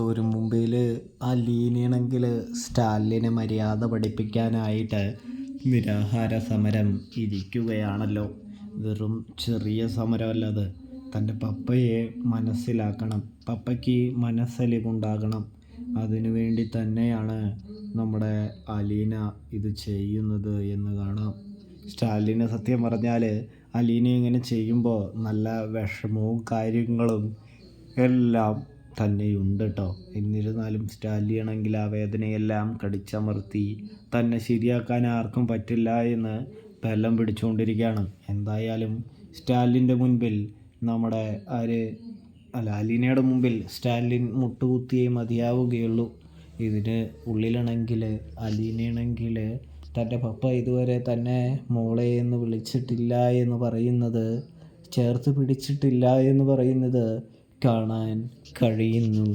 ഒരു മുമ്പിൽ ആ ലീനയാണെങ്കിൽ സ്റ്റാലിനെ മര്യാദ പഠിപ്പിക്കാനായിട്ട് നിരാഹാര സമരം ഇരിക്കുകയാണല്ലോ. വെറും ചെറിയ സമരമല്ലത്. തൻ്റെ പപ്പയെ മനസ്സിലാക്കണം, പപ്പയ്ക്ക് മനസ്സലിവുണ്ടാകണം. അതിനു വേണ്ടി തന്നെയാണ് നമ്മുടെ അലീന ഇത് ചെയ്യുന്നത് എന്ന് കാണാം. സ്റ്റാലിന് സത്യം പറഞ്ഞാൽ അലീന ഇങ്ങനെ ചെയ്യുമ്പോൾ നല്ല വിഷമവും കാര്യങ്ങളും എല്ലാം തന്നെയുണ്ട് കേട്ടോ. എന്നിരുന്നാലും സ്റ്റാലിനാണെങ്കിൽ ആ വേദനയെല്ലാം കടിച്ചമർത്തി തന്നെ ശരിയാക്കാൻ ആർക്കും പറ്റില്ല എന്ന് ബലം പിടിച്ചുകൊണ്ടിരിക്കുകയാണ്. എന്തായാലും സ്റ്റാലിൻ്റെ മുൻപിൽ നമ്മുടെ അലീനയുടെ മുമ്പിൽ സ്റ്റാലിൻ മുട്ടുകുത്തിയേ മതിയാവുകയുള്ളൂ. ഇതിന് ഉള്ളിലാണെങ്കിൽ അലീനയാണെങ്കിൽ തൻ്റെ പപ്പ ഇതുവരെ തന്നെ മോളെ എന്ന് വിളിച്ചിട്ടില്ല എന്ന് പറയുന്നത്, ചേർത്ത് പിടിച്ചിട്ടില്ല എന്ന് പറയുന്നത് കാണാൻ കഴിയുന്നു.